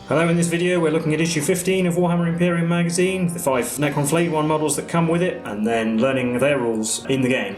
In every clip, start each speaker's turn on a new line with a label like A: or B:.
A: Hello, in this video we're looking at issue 15 of Warhammer Imperium magazine, the 5 Necron Flayed One models that come with it, and then learning their rules in the game.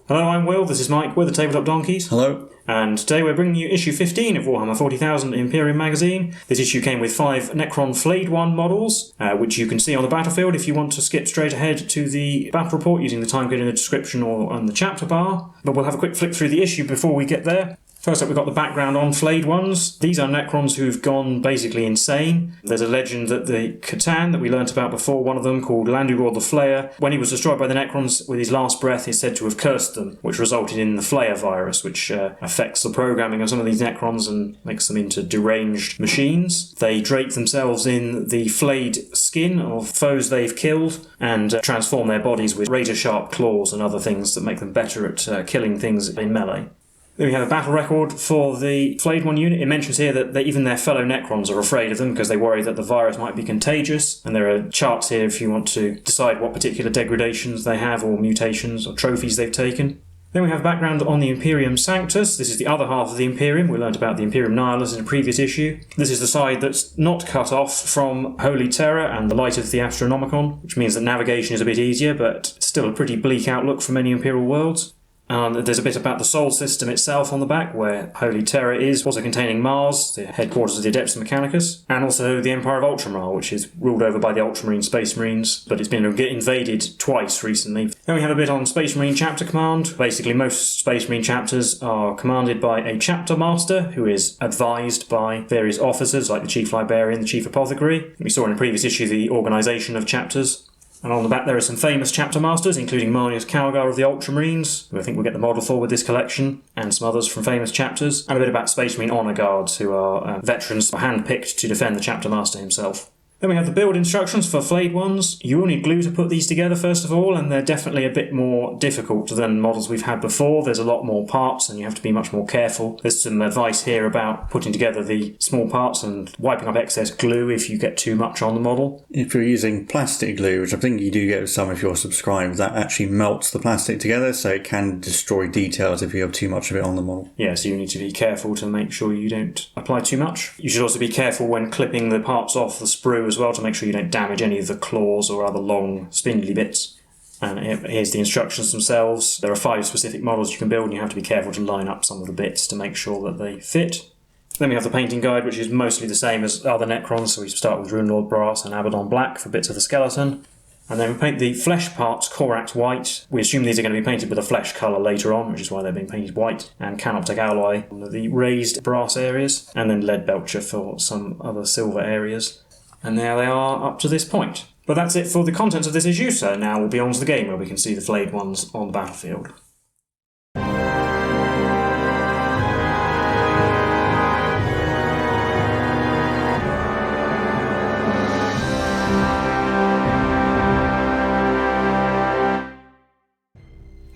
A: Hello, I'm Will, this is Mike, we're the Tabletop Donkeys.
B: Hello.
A: And today we're bringing you issue 15 of Warhammer 40,000 Imperium magazine. This issue came with 5 Necron Flayed One models, which you can see on the battlefield if you want to skip straight ahead to the battle report using the time code in the description or on the chapter bar. But we'll have a quick flick through the issue before we get there. First up, we've got the background on Flayed Ones. These are Necrons who've gone basically insane. There's a legend that the Catan that we learnt about before, one of them called Landugor the Flayer, when he was destroyed by the Necrons with his last breath, he's said to have cursed them, which resulted in the Flayer virus, which affects the programming of some of these Necrons and makes them into deranged machines. They drape themselves in the flayed skin of foes they've killed and transform their bodies with razor-sharp claws and other things that make them better at killing things in melee. Then we have a battle record for the Flayed One unit. It mentions here that even their fellow Necrons are afraid of them because they worry that the virus might be contagious. And there are charts here if you want to decide what particular degradations they have or mutations or trophies they've taken. Then we have background on the Imperium Sanctus. This is the other half of the Imperium. We learned about the Imperium Nihilus in a previous issue. This is the side that's not cut off from Holy Terror and the light of the Astronomicon, which means that navigation is a bit easier, but still a pretty bleak outlook for many Imperial worlds. There's a bit about the Sol system itself on the back, where Holy Terror is, also containing Mars, the headquarters of the Adeptus Mechanicus, and also the Empire of Ultramar, which is ruled over by the Ultramarine Space Marines, but it's been invaded twice recently. Then we have a bit on Space Marine Chapter Command. Basically, most Space Marine chapters are commanded by a Chapter Master, who is advised by various officers, like the Chief Librarian, the Chief Apothecary. We saw in a previous issue the organisation of chapters. And on the back there are some famous chapter masters, including Marnius Calgar of the Ultramarines, who I think we'll get the model for with this collection, and some others from famous chapters, and a bit about Space Marine Honour Guards, who are veterans hand-picked to defend the chapter master himself. Then we have the build instructions for Flayed Ones. You will need glue to put these together first of all, and they're definitely a bit more difficult than models we've had before. There's a lot more parts and you have to be much more careful. There's some advice here about putting together the small parts and wiping up excess glue if you get too much on the model.
B: If you're using plastic glue, which I think you do get with some if you're subscribed, that actually melts the plastic together, so it can destroy details if you have too much of it on the model.
A: Yeah, so you need to be careful to make sure you don't apply too much. You should also be careful when clipping the parts off the sprue as well to make sure you don't damage any of the claws or other long spindly bits. And here's the instructions themselves. There are 5 specific models you can build and you have to be careful to line up some of the bits to make sure that they fit. Then we have the painting guide, which is mostly the same as other Necrons, so we start with Runelord Brass and Abaddon Black for bits of the skeleton. And then we paint the flesh parts Korax white. We assume these are going to be painted with a flesh colour later on, which is why they're being painted white. And Canoptek alloy on the raised brass areas. And then lead belcher for some other silver areas. And there they are up to this point. But that's it for the contents of this issue, so now we'll be on to the game where we can see the Flayed Ones on the battlefield.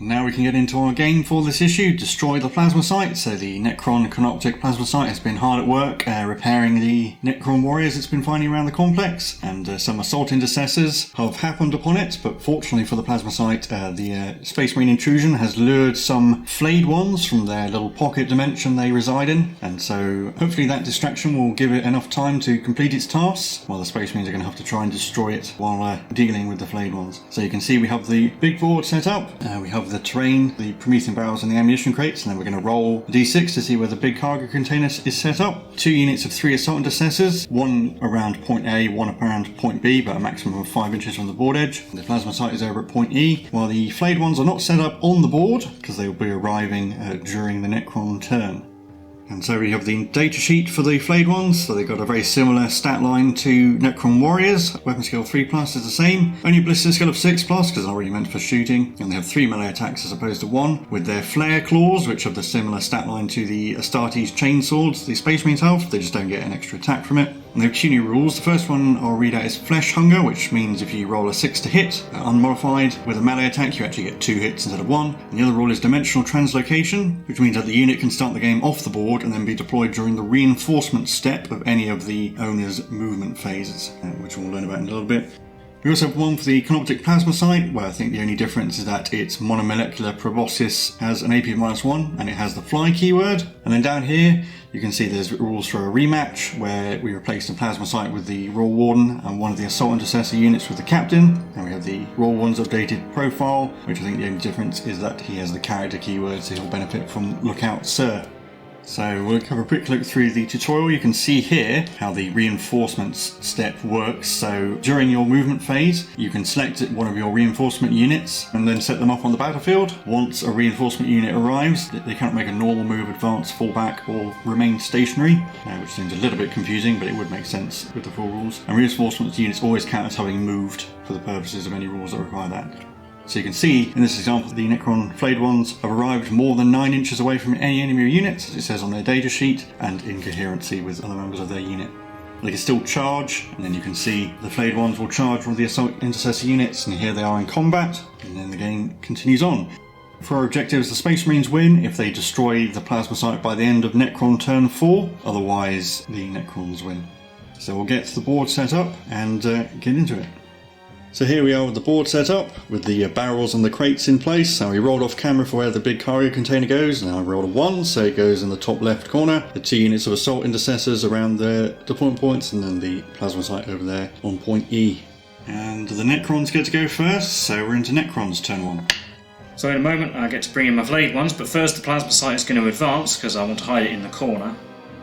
B: Now we can get into our game for this issue, Destroy the Plasmacyte. So the Necron Canoptek Plasmacyte has been hard at work repairing the Necron warriors it's been finding around the complex, and some assault intercessors have happened upon it, but fortunately for the Plasmacyte, the Space Marine intrusion has lured some Flayed Ones from their little pocket dimension they reside in, and so hopefully that distraction will give it enough time to complete its tasks, while the Space Marines are going to have to try and destroy it while dealing with the Flayed Ones. So you can see we have the big board set up, we have the terrain, the Promethean barrels and the ammunition crates, and then we're going to roll a d6 to see where the big cargo container is set up. 2 units of 3 assault intercessors, 1 around point A, 1 around point B, but a maximum of 5 inches from the board edge. The Plasmacyte is over at point E, while the Flayed Ones are not set up on the board because they will be arriving during the Necron turn. And so we have the data sheet for the Flayed Ones, so they've got a very similar stat line to Necron Warriors. Weapon skill 3+ is the same, only ballistic skill of 6+, because it's already meant for shooting, and they have 3 melee attacks as opposed to 1, with their flare claws, which have the similar stat line to the Astartes chainswords the Space Marines have, they just don't get an extra attack from it. And there are 2 new rules. The first one I'll read out is Flesh Hunger, which means if you roll a 6 to hit, unmodified, with a melee attack, you actually get 2 hits instead of 1. And the other rule is Dimensional Translocation, which means that the unit can start the game off the board and then be deployed during the reinforcement step of any of the owner's movement phases, which we'll learn about in a little bit. We also have one for the Canoptek Plasmacyte, where I think the only difference is that its monomolecular proboscis has an AP of -1 and it has the fly keyword. And then down here you can see there's rules for a rematch where we replace the Plasmacyte with the Royal Warden and one of the Assault Intercessor units with the Captain. And we have the Royal Warden's updated profile, which I think the only difference is that he has the character keyword, so he'll benefit from Lookout Sir. So we'll have a quick look through the tutorial. You can see here how the reinforcements step works. So during your movement phase, you can select one of your reinforcement units and then set them up on the battlefield. Once a reinforcement unit arrives, they can't make a normal move, advance, fall back, or remain stationary, which seems a little bit confusing, but it would make sense with the full rules. And reinforcement units always count as having moved for the purposes of any rules that require that. So you can see in this example the Necron Flayed Ones have arrived more than 9 inches away from any enemy units, as it says on their data sheet, and in coherency with other members of their unit. They can still charge, and then you can see the Flayed Ones will charge one of the Assault Intercessor units, and here they are in combat, and then the game continues on. For our objectives, the Space Marines win if they destroy the Plasmacyte by the end of Necron turn 4, otherwise the Necrons win. So we'll get the board set up and get into it. So here we are with the board set up, with the barrels and the crates in place. So we rolled off camera for where the big cargo container goes. Now I rolled a 1, so it goes in the top left corner. The 2 units of Assault Intercessors around the deployment points, and then the Plasmacyte over there on point E. And the Necrons get to go first, so we're into Necrons turn 1.
A: So in a moment I get to bring in my Flayed Ones, but first the Plasmacyte is going to advance because I want to hide it in the corner.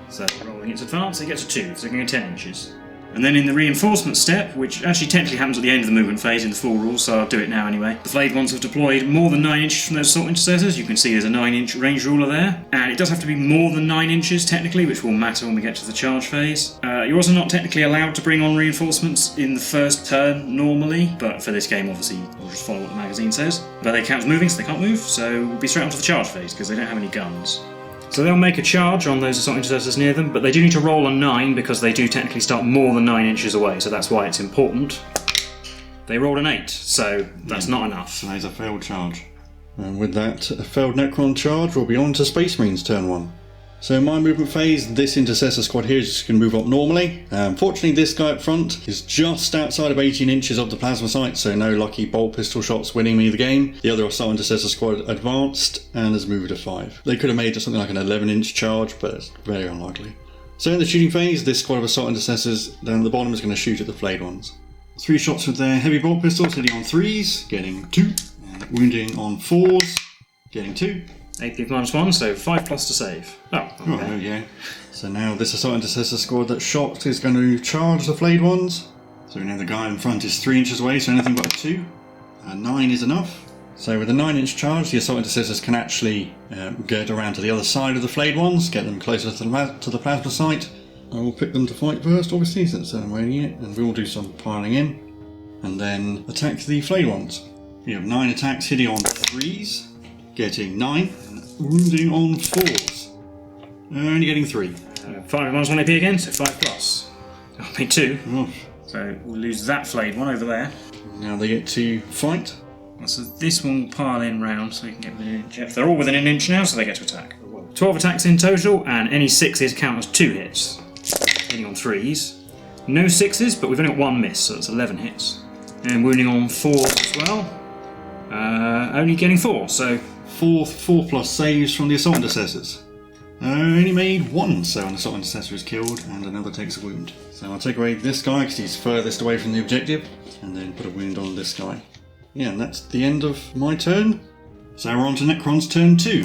A: So rolling its advance, it gets a 2, so it can go 10 inches. And then in the reinforcement step, which actually technically happens at the end of the movement phase in the full rules, so I'll do it now anyway. The Flayed Ones have deployed more than 9 inches from those Assault Intercessors. You can see there's a 9-inch range ruler there. And it does have to be more than 9 inches technically, which will matter when we get to the charge phase. You're also not technically allowed to bring on reinforcements in the first turn normally, but for this game obviously we'll just follow what the magazine says. But they count as moving, so they can't move, so we'll be straight onto the charge phase because they don't have any guns. So they'll make a charge on those Assault Intercessors near them, but they do need to roll a 9 because they do technically start more than 9 inches away, so that's why it's important. They rolled an 8, so that's not enough.
B: So there's a failed charge. And with that, a failed Necron charge, we'll be on to Space Marines turn 1. So in my movement phase, this Intercessor squad here is just going to move up normally. Fortunately, this guy up front is just outside of 18 inches of the Plasmacyte, so no lucky bolt pistol shots winning me the game. The other Assault Intercessor squad advanced and has moved to 5. They could have made something like an 11-inch charge, but it's very unlikely. So in the shooting phase, this squad of Assault Intercessors down at the bottom is going to shoot at the Flayed Ones. 3 shots with their heavy bolt pistols, hitting on 3s, getting 2, and wounding on 4s, getting 2.
A: AP of -1, so 5 plus to save. Oh, okay.
B: Oh, there we go. So now this Assault Intercessor squad that shot is going to charge the Flayed Ones. So we know the guy in front is 3 inches away, so anything but a 2. 9 is enough. So with a 9-inch charge, the Assault Intercessors can actually get around to the other side of the Flayed Ones, get them closer to the Plasmacyte. I will pick them to fight first, obviously, since they're away unit, and we will do some piling in. And then attack the Flayed Ones. We have 9 attacks hitting on 3s, getting 9. Wounding on 4s. Only getting 3.
A: 5 minus 1 AP again, so 5 plus. I'll pay 2.
B: Oh.
A: So we'll lose that Flayed one over there.
B: Now they get to fight.
A: So this one will pile in round so you can get within an inch. They're all within an inch now, so they get to attack. 12 attacks in total, and any 6s count as 2 hits. Hitting on 3s. No 6s, but we've only got 1 miss, so that's 11 hits. And wounding on 4s as well. Only getting 4, so
B: 4 plus saves from the Assault Intercessors. Only made 1, so an Assault Intercessor is killed and another takes a wound. So I'll take away this guy because he's furthest away from the objective, and then put a wound on this guy. Yeah, and that's the end of my turn. So we're on to Necron's turn 2.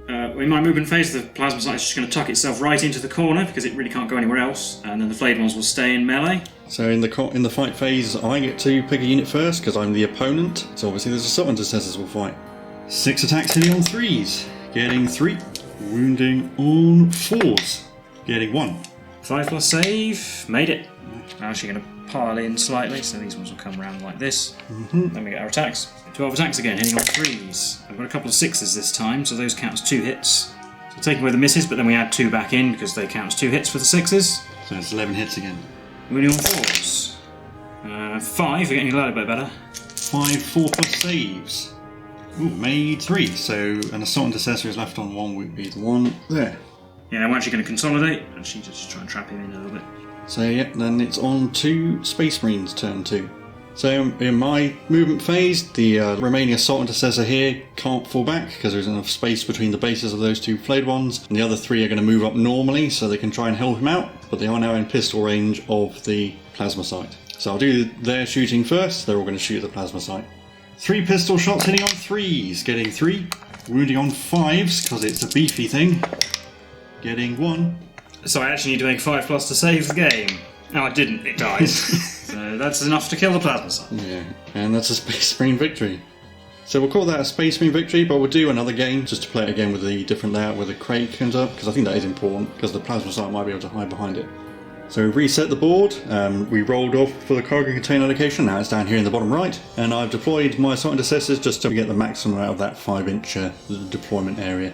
A: In my movement phase, the Plasmacyte is just going to tuck itself right into the corner because it really can't go anywhere else, and then the Flayed Ones will stay in melee.
B: So in the fight phase, I get to pick a unit first because I'm the opponent. So obviously there's Assault Intercessors will fight. 6 attacks hitting on 3s, getting 3. Wounding on 4s, getting 1.
A: 5 plus save, made it. I'm actually going to pile in slightly, so these ones will come around like this. Then we get our attacks. 12 attacks again, hitting on 3s. I've got a couple of 6s this time, so those count as 2 hits. So taking away the misses, but then we add 2 back in because they count as 2 hits for the 6s.
B: So it's 11 hits again.
A: Wounding on 4s. 5, we're getting a little bit better.
B: 5 4+ saves. Ooh, made 3. So an assault intercessor is left on 1 would be the one there.
A: Yeah, we're actually going to consolidate. Actually, just try and trap him in a little bit.
B: So yeah, then it's on to Space Marines turn 2. So in my movement phase, the remaining assault intercessor here can't fall back because there's enough space between the bases of those 2 flayed ones, and the other 3 are going to move up normally so they can try and help him out, but they are now in pistol range of the Plasmacyte. So I'll do their shooting first. They're all going to shoot the Plasmacyte. 3 pistol shots hitting on 3s, getting 3. Wounding on 5s because it's a beefy thing, getting 1.
A: So I actually need to make 5+ to save the game. No, I didn't. It dies. So that's enough to kill the Plasmacyte.
B: Yeah, and that's a Space Marine victory. So we'll call that a Space Marine victory, but we'll do another game just to play it again with the different layout where the crate comes up, because I think that is important, because the Plasmacyte might be able to hide behind it. So we've reset the board, we rolled off for the cargo container location, now it's down here in the bottom right, and I've deployed my assault intercessors just to get the maximum out of that 5-inch deployment area.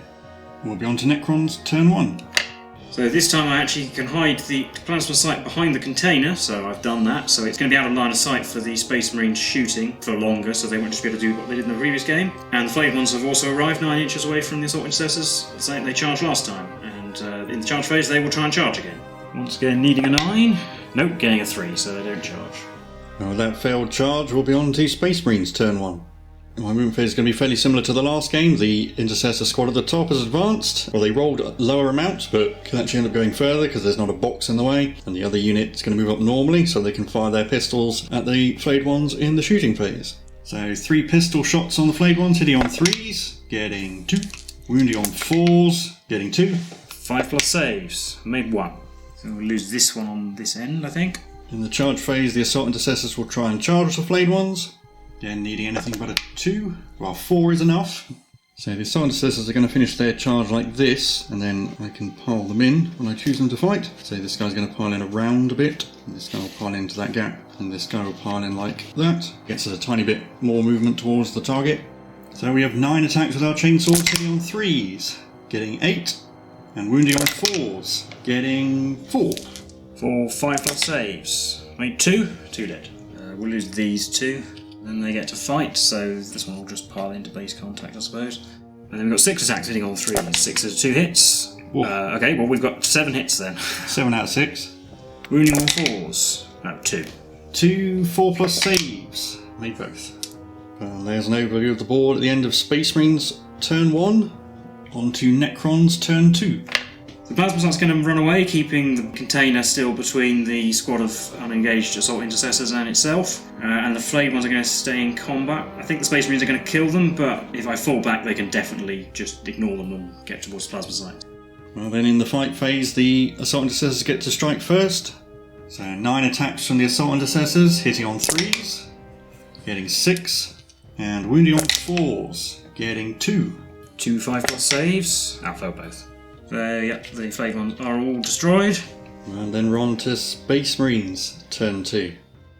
B: We'll be on to Necrons turn 1.
A: So this time I actually can hide the Plasmacyte behind the container, so I've done that. So it's going to be out of line of sight for the Space Marines shooting for longer, so they won't just be able to do what they did in the previous game. And the Flayed Ones have also arrived 9 inches away from the assault intercessors, the same they charged last time. And in the charge phase they will try and charge again. Once again needing a 9. Nope, getting a 3, so they don't charge.
B: Now with that failed charge, we'll be on to Space Marines turn 1. My movement phase is going to be fairly similar to the last game. The intercessor squad at the top has advanced. Well, they rolled a lower amount, but can actually end up going further because there's not a box in the way. And the other unit is going to move up normally, so they can fire their pistols at the flayed ones in the shooting phase. So 3 pistol shots on the flayed ones, hitting on 3s, getting 2. Wounding on 4s, getting 2.
A: 5+ saves, made 1. So we'll lose this one on this end, I think.
B: In the charge phase, the assault intercessors will try and charge the flayed ones. Again, needing anything but a 2. Well, 4 is enough. So the assault intercessors are going to finish their charge like this, and then I can pile them in when I choose them to fight. So this guy's going to pile in around a bit, and this guy will pile into that gap, and this guy will pile in like that. Gets us a tiny bit more movement towards the target. So we have 9 attacks with our chainsaws, hitting on 3s, getting 8, and wounding on 4s, getting 4.
A: For 5+ saves, made 2. 2 dead. We'll lose these 2. Then they get to fight, so this one will just pile into base contact, I suppose. And then we've got 6 attacks hitting on 3s. 6 is 2 hits. Okay, well we've got 7 hits then.
B: 7 out of 6.
A: Wounding on 4s. No, 2.
B: 2 4+ saves. Made both. Well, there's an overview of the board at the end of Space Marines turn 1. On to Necrons turn 2.
A: The Plasmacyte's going to run away, keeping the container still between the squad of unengaged assault intercessors and itself. And the Flayed Ones are going to stay in combat. I think the Space Marines are going to kill them, but if I fall back, they can definitely just ignore them and get towards the Plasmacyte.
B: Well, then in the fight phase, the assault intercessors get to strike first. So 9 attacks from the assault intercessors, hitting on 3s, getting 6, and wounding on 4s, getting 2.
A: 2 5+ saves. I failed both. Yeah, the Flayed Ones are all destroyed.
B: And then we're on to Space Marines, turn 2.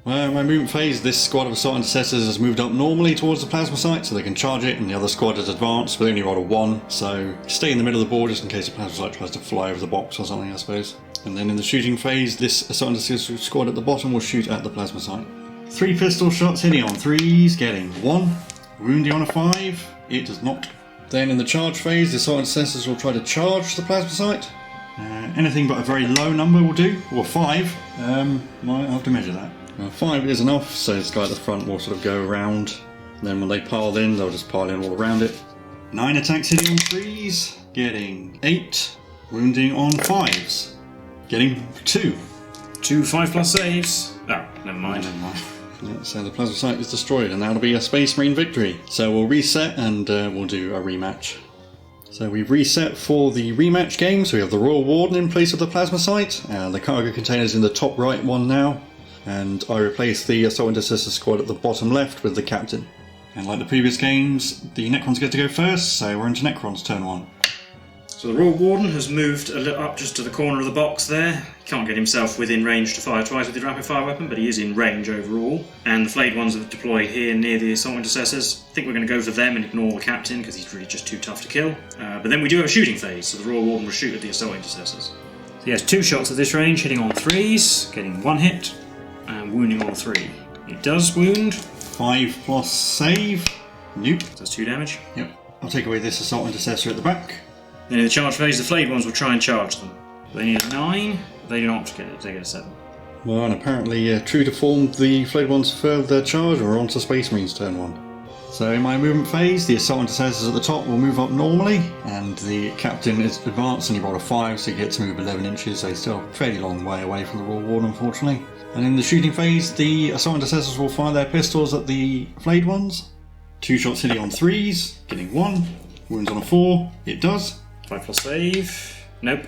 B: Well, in my movement phase, this squad of assault intercessors has moved up normally towards the Plasmacyte, so they can charge it, and the other squad has advanced, but they only rolled a 1, so stay in the middle of the board just in case the Plasmacyte tries to fly over the box or something, I suppose. And then in the shooting phase, this assault intercessor squad at the bottom will shoot at the Plasmacyte. 3 pistol shots hitting on 3s, getting 1. Wounding on a 5, it does not. Then in the charge phase, the assault intercessors will try to charge the Plasmacyte. Anything but a very low number will do, or 5. Might have to measure that. 5 is enough, so this guy at the front will sort of go around. Then when they pile in, they'll just pile in all around it. 9 attacks hitting on 3s, getting 8. Wounding on 5s, getting 2.
A: 2 5+ saves. Oh, never mind.
B: Yeah, so the Plasmacyte is destroyed, and that'll be a Space Marine victory. So we'll reset and we'll do a rematch. So we've reset for the rematch game, so we have the Royal Warden in place of the Plasmacyte. The cargo container's in the top right one now, and I replaced the Assault Intercessor squad at the bottom left with the Captain. And like the previous games, the Necrons get to go first, so we're into Necrons turn 1.
A: So the Royal Warden has moved a little up just to the corner of the box there. He can't get himself within range to fire twice with his rapid fire weapon, but he is in range overall. And the Flayed Ones are deployed here near the Assault Intercessors. I think we're going to go for them and ignore the Captain because he's really just too tough to kill. But then we do have a shooting phase, so the Royal Warden will shoot at the Assault Intercessors. He has 2 shots at this range, hitting on 3s, getting 1 hit, and wounding on 3. It does wound.
B: 5 plus save. Nope.
A: Does 2 damage.
B: Yep. I'll take away this Assault Intercessor at the back.
A: Then in the charge phase, the Flayed Ones will try and charge them. They need a 9. They do not get it. They get a 7.
B: Well, and apparently, true to form, the Flayed Ones further their charge or onto Space Marines turn 1. So in my movement phase, the Assault Intercessors at the top will move up normally, and the Captain is advanced and he rolled a 5, so he gets to move 11 inches, so he's still a fairly long way away from the Royal Warden, unfortunately. And in the shooting phase, the Assault Intercessors will fire their pistols at the Flayed Ones. 2 shots hitting on 3s, getting 1. Wounds on a 4, it does.
A: 5 plus save. Nope.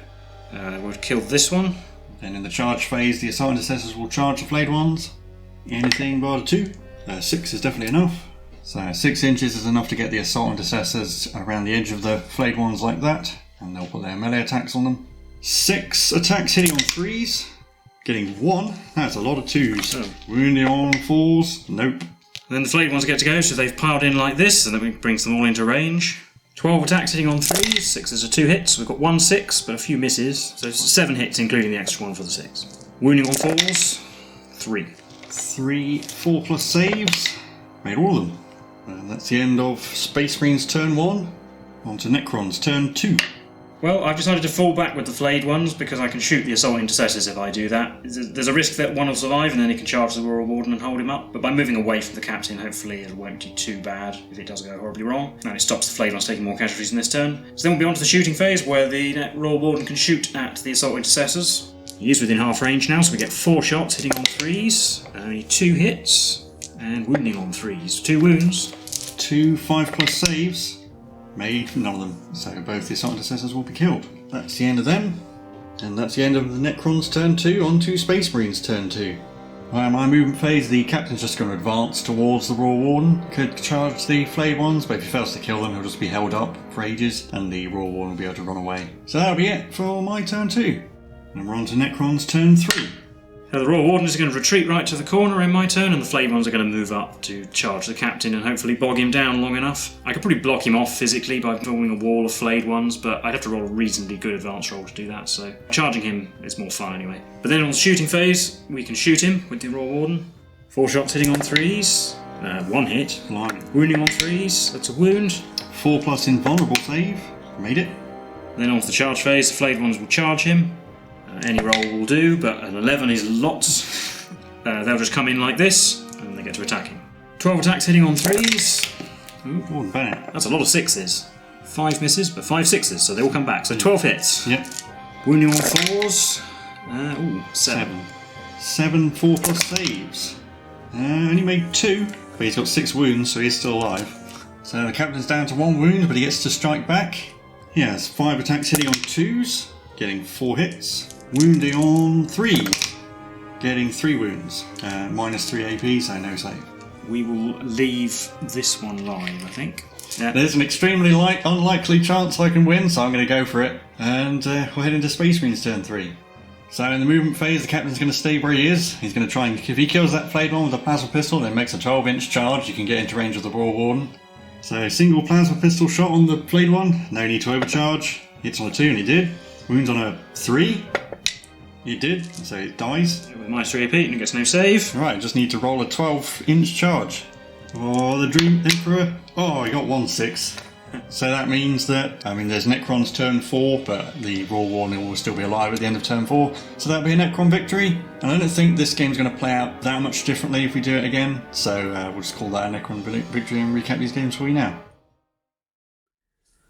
A: We'll kill this one.
B: Then in the charge phase, the Assault Intercessors will charge the Flayed Ones. Anything bar 2. 6 is definitely enough. So 6 inches is enough to get the Assault Intercessors around the edge of the Flayed Ones like that. And they'll put their melee attacks on them. 6 attacks hitting on 3s. Getting 1. That's a lot of 2s.
A: Oh.
B: Wounding on 4s. Nope.
A: And then the Flayed Ones get to go, so they've piled in like this, and that brings them all into range. 12 attacks hitting on 3s, 6s are 2 hits. We've got 1 6, but a few misses. So 7 hits, including the extra one for the 6. Wounding on 4s, 3.
B: 3, 4 plus saves. Made all of them. And that's the end of Space Marines turn 1. On to Necrons turn 2.
A: Well, I've decided to fall back with the Flayed Ones because I can shoot the Assault Intercessors if I do that. There's a risk that one will survive and then he can charge the Royal Warden and hold him up. But by moving away from the Captain, hopefully it won't be too bad if it does go horribly wrong. And it stops the Flayed Ones taking more casualties in this turn. So then we'll be on to the shooting phase where the Royal Warden can shoot at the Assault Intercessors. He is within half range now, so we get 4 shots hitting on 3s, only 2 hits, and wounding on 3s. 2 wounds.
B: 2 5 plus saves. Made none of them, so both the Assault Intercessors will be killed. That's the end of them, and that's the end of the Necrons turn 2, on to Space Marines turn 2. In my movement phase, the Captain's just going to advance towards the Royal Warden, could charge the Flayed Ones, but if he fails to kill them, he'll just be held up for ages, and the Royal Warden will be able to run away. So that'll be it for my turn 2. And we're on to Necrons turn 3.
A: The Royal Warden is going to retreat right to the corner in my turn, and the Flayed Ones are going to move up to charge the Captain and hopefully bog him down long enough. I could probably block him off physically by forming a wall of Flayed Ones, but I'd have to roll a reasonably good advance roll to do that, so charging him is more fun anyway. But then on the shooting phase, we can shoot him with the Royal Warden. 4 shots hitting on 3s, 1 hit.
B: Blimey.
A: Wounding on 3s, that's a wound.
B: 4 plus invulnerable save. Made it.
A: Then on to the charge phase, the Flayed Ones will charge him. Any roll will do, but an 11 is lots. They'll just come in like this, and they get to attack him. 12 attacks hitting on 3s.
B: Ooh, bad.
A: That's a lot of 6s. 5 misses, but 5 6s, so they all come back. So 12 hits.
B: Yep.
A: Wounding on 4s. 7.
B: 7 4 plus saves. Only made 2, but he's got 6 wounds, so he's still alive. So the Captain's down to 1 wound, but he gets to strike back. He has 5 attacks hitting on 2s, getting 4 hits. Wounding on 3s, getting 3 wounds. Minus 3 AP, so no save.
A: We will leave this one live, I think. Yeah.
B: There's an extremely unlikely chance I can win, so I'm going to go for it. And we'll head into Space Marines turn 3. So in the movement phase, the Captain's going to stay where he is. He's going to try and, if he kills that Flayed One with a plasma pistol, then makes a 12-inch charge, you can get into range of the Royal Warden. So single plasma pistol shot on the Flayed One, no need to overcharge. Hits on a 2, and he did. Wounds on a 3. He did, so it dies.
A: With minus 3 AP, and it gets no save.
B: Right, just need to roll a 12-inch charge. Oh, the Dream Emperor. Oh, he got 1 6. So that means that, there's Necron's turn 4, but the Royal Warden will still be alive at the end of turn 4. So that'll be a Necron victory. And I don't think this game's going to play out that much differently if we do it again. So we'll just call that a Necron victory and recap these games for you now.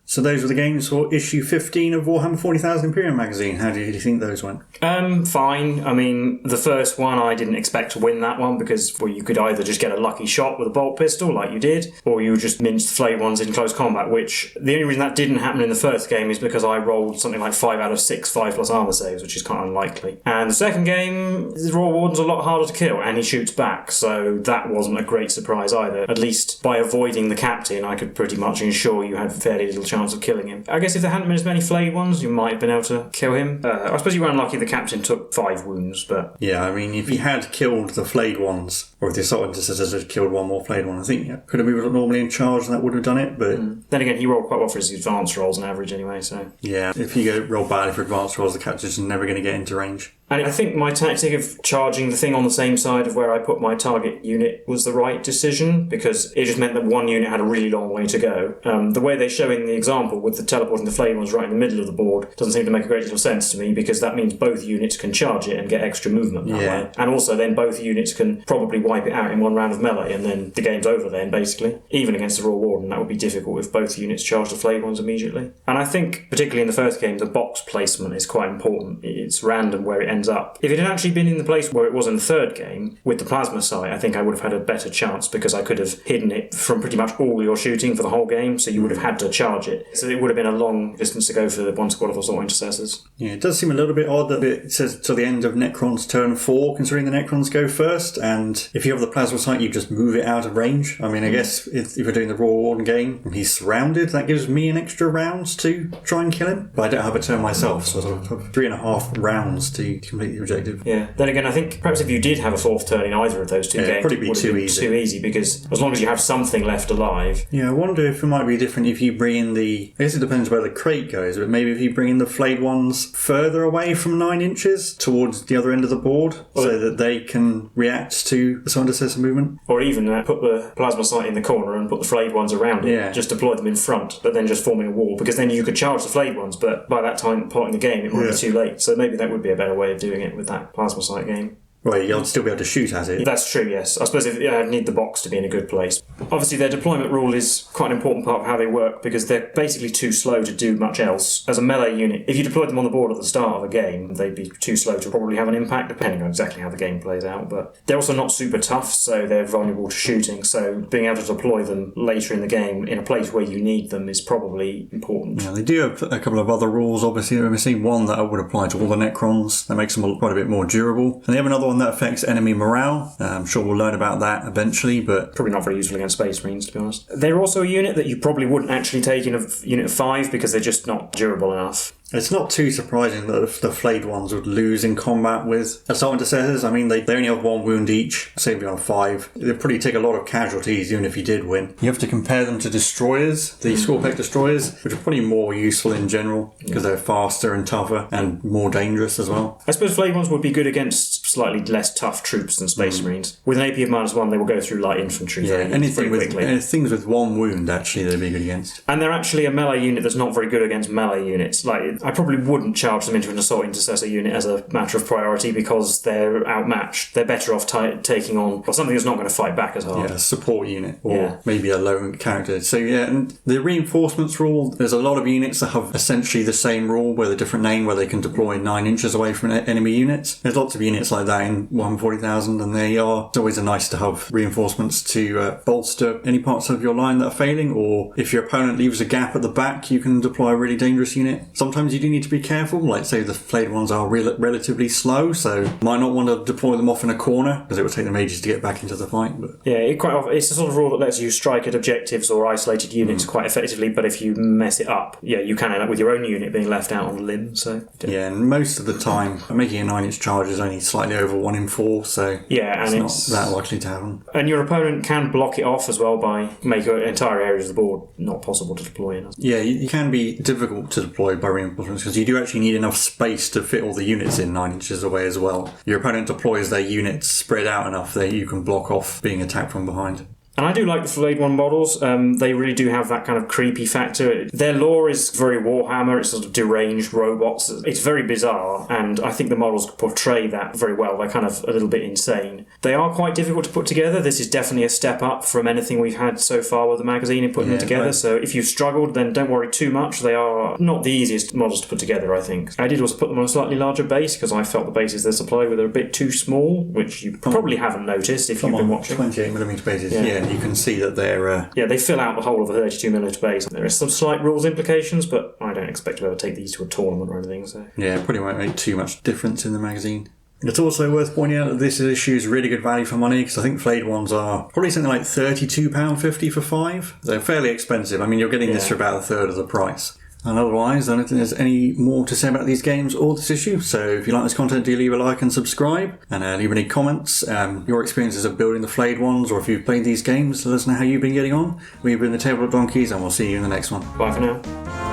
B: So those were the games for issue 15 of Warhammer 40,000 Imperium magazine. How do you think those went?
A: Fine. The first one, I didn't expect to win that one because you could either just get a lucky shot with a bolt pistol like you did, or you just mince the Flayed Ones in close combat, which the only reason that didn't happen in the first game is because I rolled something like 5 out of 6 5 plus armor saves, which is kind of unlikely. And the second game, the Royal Warden's a lot harder to kill, and he shoots back, so that wasn't a great surprise either. At least by avoiding the Captain, I could pretty much ensure you had fairly little chance chance of killing him. I guess if there hadn't been as many flayed ones, you might have been able to kill him. I suppose you were unlucky the captain took 5 wounds, but...
B: Yeah, I mean, if he had killed the flayed ones, or if the assault intercessors had killed one more flayed one, I think could have moved normally in charge and that would have done it, but...
A: Then again, he rolled quite well for his advanced rolls on average anyway, so...
B: Yeah, if you go roll badly for advanced rolls, the captain's just never going to get into range.
A: And I think my tactic of charging the thing on the same side of where I put my target unit was the right decision, because it just meant that one unit had a really long way to go. The way they show in the example with the teleporting the flayed ones right in the middle of the board doesn't seem to make a great deal of sense to me, because that means both units can charge it and get extra movement that way. And also then both units can probably wipe it out in one round of melee, and then the game's over then, basically. Even against the Royal Warden, that would be difficult if both units charge the flayed ones immediately. And I think, particularly in the first game, the box placement is quite important. It's random where it ends up. If it had actually been in the place where it was in the third game, with the Plasmacyte, I think I would have had a better chance, because I could have hidden it from pretty much all your shooting for the whole game, so you would have had to charge it. So it would have been a long distance to go for the one squad of assault intercessors.
B: Yeah, it does seem a little bit odd that it says till the end of Necron's turn 4, considering the Necrons go first, and if you have the Plasmacyte, you just move it out of range. I mean, I guess if you're doing the Royal Warden game and he's surrounded, that gives me an extra round to try and kill him. But I don't have a turn myself, so I sort of have 3.5 rounds to complete the objective.
A: Yeah. Then again, I think perhaps if you did have a fourth turn in either of those two games,
B: it'd probably
A: it would
B: be
A: have been too easy, because as long as you have something left alive...
B: Yeah, I wonder if it might be different if you bring in the... I guess it depends where the crate goes, but maybe if you bring in the flayed ones further away from 9 inches towards the other end of the board, so that they can react to the Intercessor movement.
A: Or even put the Plasmacyte in the corner and put the flayed ones around it. Just deploy them in front, but then just forming a wall, because then you could charge the flayed ones, but by that time, part in the game, it might be too late. So maybe that would be a better way of doing it with that Plasmacyte game.
B: Well, you'll still be able to shoot at it.
A: That's true, yes. I suppose I'd need the box to be in a good place. Obviously, their deployment rule is quite an important part of how they work, because they're basically too slow to do much else. As a melee unit, if you deployed them on the board at the start of a game, they'd be too slow to probably have an impact, depending on exactly how the game plays out. But they're also not super tough, so they're vulnerable to shooting. So being able to deploy them later in the game in a place where you need them is probably important.
B: Yeah, they do have a couple of other rules, obviously. We've seen one that would apply to all the Necrons. That makes them quite a bit more durable. And they have another one that affects enemy morale. I'm sure we'll learn about that eventually, but...
A: Probably not very useful against Space Marines, to be honest. They're also a unit that you probably wouldn't actually take in a unit of 5, because they're just not durable enough.
B: It's not too surprising that the flayed ones would lose in combat with assault intercessors. I mean, they only have 1 wound each, saving on 5. They'd probably take a lot of casualties, even if you did win. You have to compare them to destroyers, the Scorpec destroyers, which are probably more useful in general, because they're faster and tougher and more dangerous as well.
A: I suppose flayed ones would be good against slightly less tough troops than Space Marines. With an AP of -1, they will go through light infantry
B: anything
A: very
B: with
A: quickly.
B: Things with 1 wound, actually, they'd be good against.
A: And they're actually a melee unit that's not very good against melee units. I probably wouldn't charge them into an assault intercessor unit as a matter of priority, because they're outmatched. They're better off taking on something that's not going to fight back as hard.
B: Yeah, a support unit, or maybe a lone character. So and the reinforcements rule, there's a lot of units that have essentially the same rule with a different name, where they can deploy 9 inches away from enemy units. There's lots of units like that in Warhammer 40,000, and it's always nice to have reinforcements to bolster any parts of your line that are failing, or if your opponent leaves a gap at the back, you can deploy a really dangerous unit. Sometimes you do need to be careful, like say the flayed ones are relatively slow, so might not want to deploy them off in a corner, because it would take them ages to get back into the fight. But
A: it's a sort of rule that lets you strike at objectives or isolated units quite effectively, but if you mess it up, you can end up with your own unit being left out on the limb. So
B: and most of the time, making a 9-inch charge is only slightly over 1 in 4, so it's not that likely to happen.
A: And your opponent can block it off as well by making entire areas of the board not possible to deploy in.
B: Yeah, it can be difficult to deploy by reinforcements, because you do actually need enough space to fit all the units in 9 inches away as well. Your opponent deploys their units spread out enough that you can block off being attacked from behind.
A: And I do like the Flayed One models. They really do have that kind of creepy factor. Their lore is very Warhammer. It's sort of deranged robots. It's very bizarre, and I think the models portray that very well. They're kind of a little bit insane. They are quite difficult to put together. This is definitely a step up from anything we've had so far with the magazine in putting them together. Right. So if you've struggled, then don't worry too much. They are not the easiest models to put together, I think. I did also put them on a slightly larger base, because I felt the bases they're supplied with are a bit too small, which you probably haven't noticed if you've been watching.
B: 28mm bases, you can see that they're...
A: they fill out the whole of a 32mm base. There are some slight rules implications, but I don't expect to ever take these to a tournament or anything. So
B: probably won't make too much difference in the magazine. It's also worth pointing out that this issue is really good value for money, because I think Flayed Ones are probably something like £32.50 for 5. They're fairly expensive. I mean, you're getting this for about a third of the price. And otherwise, I don't think there's any more to say about these games or this issue. So if you like this content, do leave a like and subscribe. And leave any comments, your experiences of building the Flayed Ones, or if you've played these games, let us know how you've been getting on. We've been the Tabletop Donkeys, and we'll see you in the next one.
A: Bye for now.